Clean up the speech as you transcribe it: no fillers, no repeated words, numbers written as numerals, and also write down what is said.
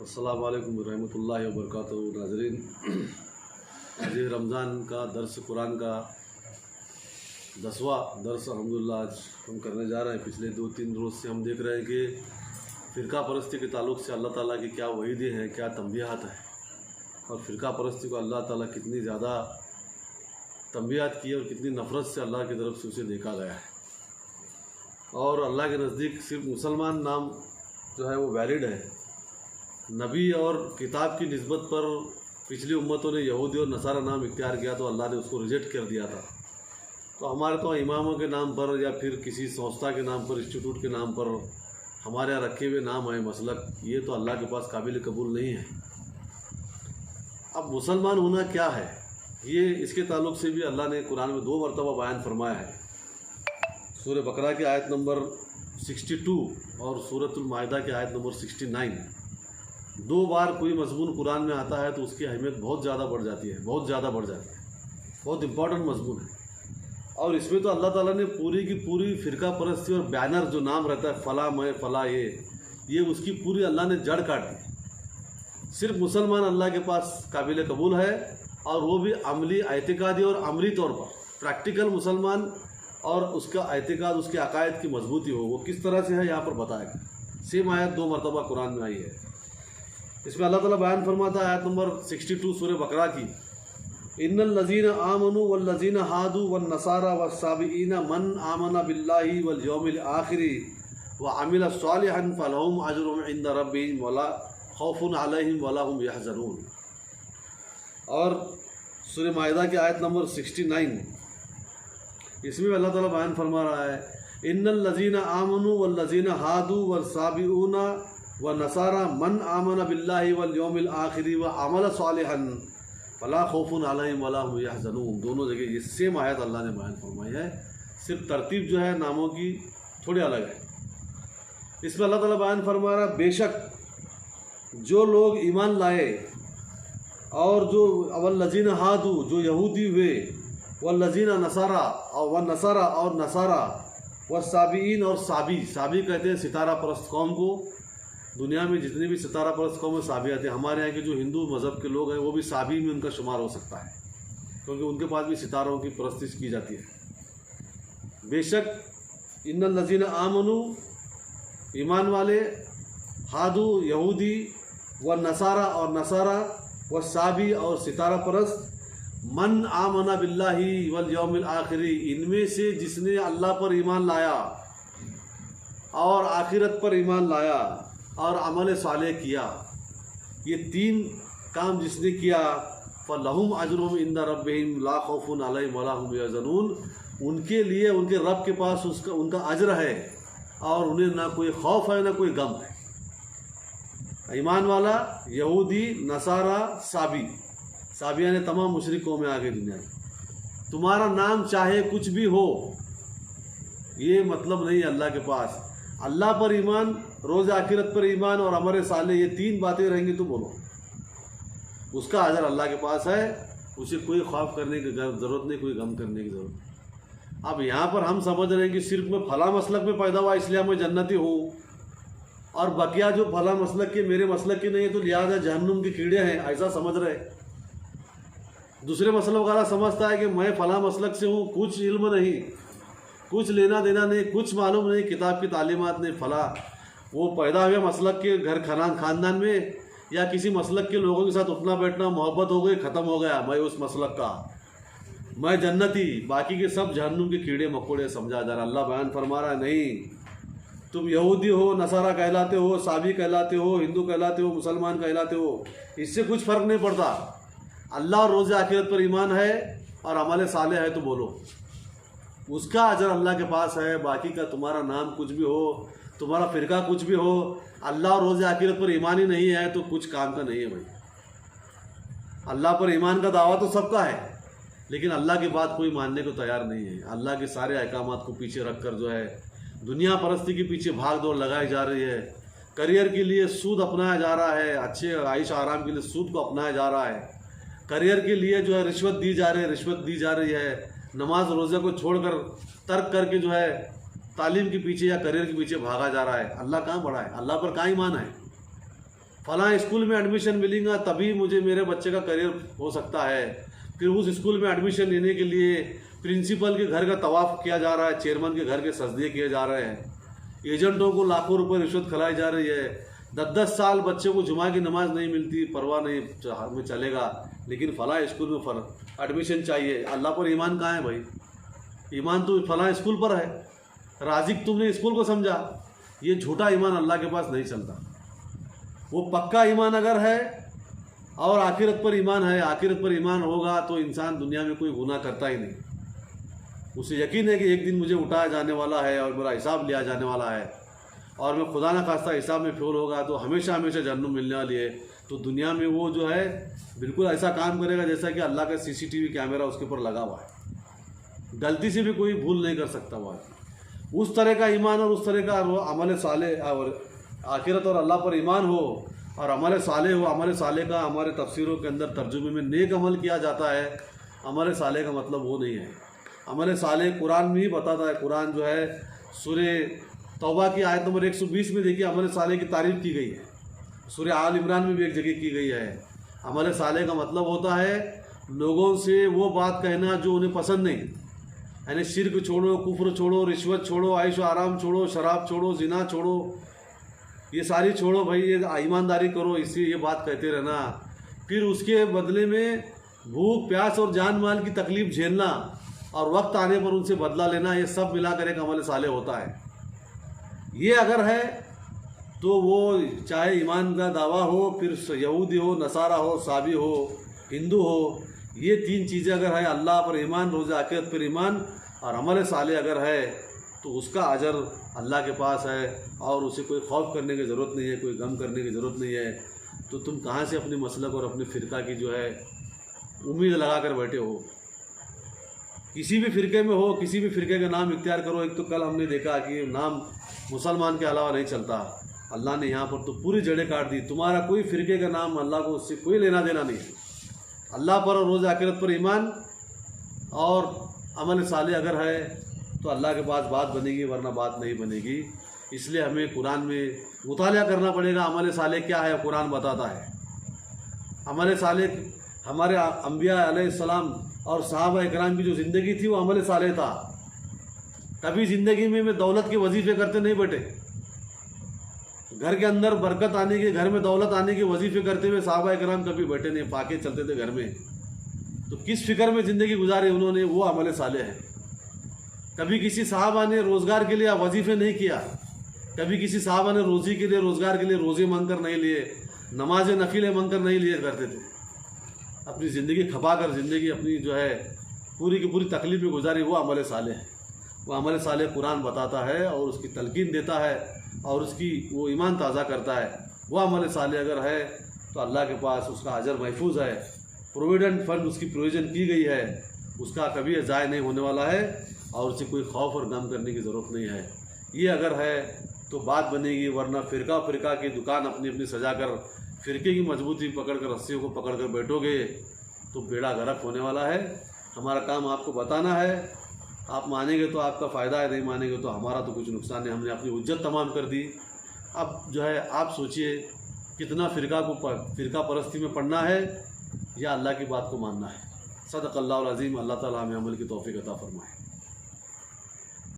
अस्सलामु अलैकुम रहमतुल्लाहि व बरकातहू। नाज़रीन, आज रमज़ान का दर्स कुरान का 10वां दर्स अल्हम्दुलिल्लाह आज हम करने जा रहे हैं। पिछले 2-3 रोज़ से हम देख रहे हैं कि फ़िरका परस्ती के ताल्लुक़ से अल्लाह ताला की क्या वहीदें हैं, क्या तंबीहात हैं, और फ़िरका परस्ती को अल्लाह ताला कितनी ज़्यादा तंबीहात की और कितनी नफ़रत से अल्लाह की तरफ से उसे देखा गया है। और अल्लाह के नज़दीक सिर्फ मुसलमान नाम जो है वो वैलिड है। नबी और किताब की निस्बत पर पिछली उम्मतों ने यहूदी और नसारा नाम इख्तियार किया तो अल्लाह ने उसको रिजेक्ट कर दिया था। तो हमारे तो इमामों के नाम पर या फिर किसी संस्था के नाम पर, इंस्टीट्यूट के नाम पर हमारे यहाँ रखे हुए नाम है मसलक, ये तो अल्लाह के पास काबिल कबूल नहीं है। अब मुसलमान होना क्या है, ये इसके ताल्लुक़ से भी अल्लाह ने कुरान में 2 मरतबा बयान फरमाया है। सूरह बकरा की आयत नंबर 62 और सूरतुल माइदा की आयत नंबर 69। 2 बार कोई मज़मून कुरान में आता है तो उसकी अहमियत बहुत ज़्यादा बढ़ जाती है, बहुत ज़्यादा बढ़ जाती है। बहुत इंपॉर्टेंट मज़मून है। और इसमें तो अल्लाह ताला ने पूरी की पूरी फ़िरका परस्ती और बैनर जो नाम रहता है फ़ला मैं फ़ला ये उसकी पूरी अल्लाह ने जड़ काट दी। सिर्फ मुसलमान अल्लाह के पास काबिल कबूल है, और वो भी अमली एतिकादी और अमली तौर पर प्रैक्टिकल मुसलमान, और उसका एतिकाद, उसके अकायद की मजबूती हो। वो किस तरह से है यहाँ पर बताया। सेम आयत 2 मरतबा कुरान में आई है। इसमें अल्लाह ताला बयान फरमाता है आयत नंबर 62 सूरह बकरा की, इन्नल लज़ीना आमनु वल लज़ीना हादू वन नसारा वस्साबिईना मन आमना बिल्लाहि वल यौमिल आखिरी व अमिला सालिहन फलहुम अजरुहुम इंदा रब्बिहिम वला खौफुन अलैहिम वला हुम यहज़नून। और सूरह माइदा की आयत नंबर 69, इसमें अल्लाह ताला बयान फरमा रहा है, इन्नल लज़ीना आमनु वल लज़ीना हादू वस्साबिऊना व नसारा मन आमना बिल्लाहि वल यौमिल आखिरी व अमल सालिहन फला खौफुन अलैहिम वला हुम यहज़नून। दोनों जगह ये सेम आयत अल्लाह ने बयान फरमाई है, सिर्फ तरतीब जो है नामों की थोड़ी अलग है। इसमें अल्लाह ताला बयान फरमा रहा है, बेशक जो लोग ईमान लाए और जो वल्लज़ीना हादू जो यहूदी हुए, वल्लज़ीना नसारा और नसारा वस्साबीन और साबी कहते हैं सितारा परस्त कौम को। दुनिया में जितने भी सितारा परस्त कौम में साबी आते हैं, हमारे यहाँ के जो हिंदू मज़हब के लोग हैं वो भी साबी में उनका शुमार हो सकता है, क्योंकि उनके पास भी सितारों की परस्तिश की जाती है। बेशक इन्नल लज़ीना आमनु ईमान वाले, हादू यहूदी, व नसारा और नसारा, व साबी और सितारा परस्त, मन आमना बिल्लाहि वल यौमिल आखिरी, इनमें से जिसने अल्लाह पर ईमान लाया और आखिरत पर ईमान लाया और अमल सालेह किया, ये 3 काम जिसने किया, फलहुम अजरुहुम इंदा रब्बिहिम ला खौफुन अलैहिम वला हुम यहज़नून, उनके लिए उनके रब के पास उनका अजर है और उन्हें ना कोई खौफ है ना कोई गम है। ईमान वाला, यहूदी, नसारा, साबिया ने तमाम मुशरिक कौमें आ गई दुनिया की। तुम्हारा नाम चाहे कुछ भी हो, ये मतलब नहीं अल्लाह के पास। अल्लाह पर ईमान, रोज़ आखिरत पर ईमान और अमर साले, ये 3 बातें रहेंगी तो बोलो, उसका अजर अल्लाह के पास है। उसे कोई खौफ करने की ज़रूरत नहीं, कोई गम करने की ज़रूरत नहीं। अब यहाँ पर हम समझ रहे हैं कि सिर्फ मैं फला मसलक में पैदा हुआ इसलिए मैं जन्नती हूँ, और बकिया जो फला मसलक के मेरे मसलक के नहीं है तो लिहाजा जहन्नुम के कीड़े हैं, ऐसा समझ रहे। दूसरे मसलक वाला समझता है कि मैं फला मसलक से हूँ, कुछ इल्म नहीं, कुछ लेना देना नहीं, कुछ मालूम नहीं, किताब की तालीमात नहीं, फला वो पैदा हुए मसलक के घर खानदान में या किसी मसलक के लोगों के साथ उठना बैठना, मोहब्बत हो गई, ख़त्म हो गया, मैं उस मसलक का, मैं जन्नती, बाकी के सब जहन्नुम के कीड़े मकोड़े समझा जा रहा। अल्लाह बयान फरमा रहा है, नहीं, तुम यहूदी हो, नसारा कहलाते हो, साबी कहलाते हो, हिंदू कहलाते हो, मुसलमान कहलाते हो, इससे कुछ फ़र्क नहीं पड़ता। अल्लाह और रोज़ आखिरत पर ईमान है और अमल सालेह है तो बोलो, उसका अजर अल्लाह के पास है। बाकी का तुम्हारा नाम कुछ भी हो, तुम्हारा फ़िरका कुछ भी हो, अल्लाह और रोज़ आखिरत पर ईमान ही नहीं है तो कुछ काम का नहीं है भाई। अल्लाह पर ईमान का दावा तो सबका है, लेकिन अल्लाह की बात कोई मानने को तैयार नहीं है। अल्लाह के सारे अहकामात को पीछे रख कर जो है दुनिया परस्ती के पीछे भाग दौड़ लगाई जा रही है। करियर के लिए सूद अपनाया जा रहा है, अच्छे आइश आराम के लिए सूद को अपनाया जा रहा है। करियर के लिए जो है रिश्वत दी जा रही है। नमाज रोज़े को छोड़कर तर्क करके जो है तालीम के पीछे या करियर के पीछे भागा जा रहा है। अल्लाह कहाँ बड़ा है, अल्लाह पर कहाँ ईमान है। فلاں اسکول میں ایڈمیشن ملیں گا تبھی مجھے میرے بچے کا کریئر ہو سکتا ہے، پھر اس اسکول میں ایڈمیشن لینے کے لیے پرنسپل کے گھر کا طواف کیا جا رہا ہے، چیئرمین کے گھر کے سجدے کیے جا رہے ہیں، ایجنٹوں کو لاکھوں روپے رشوت کھلائی جا رہی ہے، 10 سال بچے کو جمعہ کی نماز نہیں ملتی، پرواہ نہیں میں چلے گا، لیکن فلاں اسکول میں ایڈمیشن چاہیے۔ اللہ پر ایمان کہاں ہے بھائی؟ ایمان تو فلاں اسکول پر ہے، رازق تم نے اسکول کو سمجھا، یہ جھوٹا ایمان اللہ کے پاس نہیں چلتا۔ وہ پکا ایمان اگر ہے اور آخرت پر ایمان ہے، آخرت پر ایمان ہوگا تو انسان دنیا میں کوئی گناہ کرتا ہی نہیں، اسے یقین ہے کہ ایک دن مجھے اٹھایا جانے والا ہے اور میرا حساب لیا جانے والا ہے، اور میں خدا نہ خواستہ حساب میں فیل ہوگا تو ہمیشہ جہنم ملنے والی ہے۔ تو دنیا میں وہ جو ہے بالکل ایسا کام کرے گا جیسا کہ اللہ کا CCTV کیمرہ اس کے اوپر لگا ہوا ہے، غلطی سے بھی کوئی بھول نہیں کر سکتا وہ۔ اس طرح کا ایمان اور اس طرح کا عمل صالح اور آخرت اور اللہ پر ایمان ہو اور عمل صالح ہو۔ عمل صالح کا ہمارے تفسیروں کے اندر ترجمے میں نیک عمل کیا جاتا ہے، عمل صالح کا مطلب وہ نہیں ہے۔ عمل صالح قرآن میں ہی بتاتا ہے، قرآن جو ہے سورہ توبہ کی آیت نمبر 120 میں دیکھیے عمل صالح کی تعریف کی گئی ہے، سورہ آل عمران میں بھی ایک جگہ کی گئی ہے۔ عمل صالح کا مطلب ہوتا ہے لوگوں سے وہ بات کہنا جو انہیں پسند نہیں، یعنی شرک چھوڑو، کفر چھوڑو، رشوت چھوڑو، عیش و آرام چھوڑو، شراب چھوڑو، زنا چھوڑو، یہ ساری چھوڑو بھائی، یہ ایمانداری کرو، اس سے یہ بات کہتے رہنا، پھر اس کے بدلے میں بھوک پیاس اور جان مال کی تکلیف جھیلنا اور وقت آنے پر ان سے بدلہ لینا، یہ سب ملا کر ایک عمل صالح ہوتا ہے۔ یہ اگر ہے تو وہ چاہے ایمان کا دعویٰ ہو، پھر یہودی ہو، نصارہ ہو، صابی ہو، ہندو ہو، یہ 3 چیزیں اگر ہے، اللہ پر ایمان، روز آخرت پر ایمان اور عمل صالح اگر ہے تو اس کا اجر اللہ کے پاس ہے، اور اسے کوئی خوف کرنے کی ضرورت نہیں ہے، کوئی غم کرنے کی ضرورت نہیں ہے۔ تو تم کہاں سے اپنی مسلک اور اپنے فرقہ کی جو ہے امید لگا کر بیٹھے ہو؟ کسی بھی فرقے میں ہو، کسی بھی فرقے کا نام اختیار کرو۔ ایک تو کل ہم نے دیکھا کہ نام مسلمان کے علاوہ نہیں چلتا، اللہ نے یہاں پر تو پوری جڑیں کاٹ دی، تمہارا کوئی فرقے کا نام اللہ کو اس سے کوئی لینا دینا نہیں ہے۔ اللہ پر اور روز آخرت پر ایمان اور عمل صالح اگر ہے تو اللہ کے پاس بات بنے گی، ورنہ بات نہیں بنے گی۔ اس لیے ہمیں قرآن میں مطالعہ کرنا پڑے گا، عمل صالح کیا ہے قرآن بتاتا ہے۔ عمل صالح ہمارے انبیاء علیہ السلام اور صحابہ اکرام کی جو زندگی تھی وہ عمل صالح تھا۔ کبھی زندگی میں دولت کے وظیفے کرتے نہیں بیٹھے، گھر کے اندر برکت آنے کے، گھر میں دولت آنے کے وظیفے کرتے ہوئے صحابہ اکرام کبھی بیٹھے نہیں، پاکے چلتے تھے گھر میں۔ تو کس فکر میں زندگی گزاری انہوں نے، وہ عمل صالح ہے۔ کبھی کسی صحابہ نے روزگار کے لیے وظیفے نہیں کیا، کبھی کسی صحابہ نے روزی کے لیے، روزگار کے لیے روزے مانگ کر نہیں لیے، نماز نفلیں مانگ کر نہیں لیے کرتے تھے، اپنی زندگی کھپا کر زندگی اپنی جو ہے پوری کی پوری تکلیف میں گزاری، وہ عمل صالح ہے۔ وہ عمل صالح قرآن بتاتا ہے اور اس کی تلقین دیتا ہے اور اس کی وہ ایمان تازہ کرتا ہے۔ وہ عمل صالح اگر ہے تو اللہ کے پاس اس کا اجر محفوظ ہے، پروویڈنٹ فنڈ اس کی پروویژن کی گئی ہے، اس کا کبھی ضائع نہیں ہونے والا ہے اور اسے کوئی خوف اور غم کرنے کی ضرورت نہیں ہے۔ یہ اگر ہے تو بات بنے گی، ورنہ فرقہ کی دکان اپنی اپنی سجا کر فرقے کی مضبوطی پکڑ کر، رسیوں کو پکڑ کر بیٹھو گے تو بیڑا غرق ہونے والا ہے۔ ہمارا کام آپ کو بتانا ہے، آپ مانیں گے تو آپ کا فائدہ ہے، نہیں مانیں گے تو ہمارا تو کچھ نقصان ہے۔ ہم نے اپنی حجت تمام کر دی، اب جو ہے آپ سوچئے کتنا فرقہ پرستی میں پڑھنا ہے یا اللہ کی بات کو ماننا ہے۔ صدق اللہ العظیم۔ اللہ تعالیٰ ہمیں عمل کی توفیق عطا فرمائے۔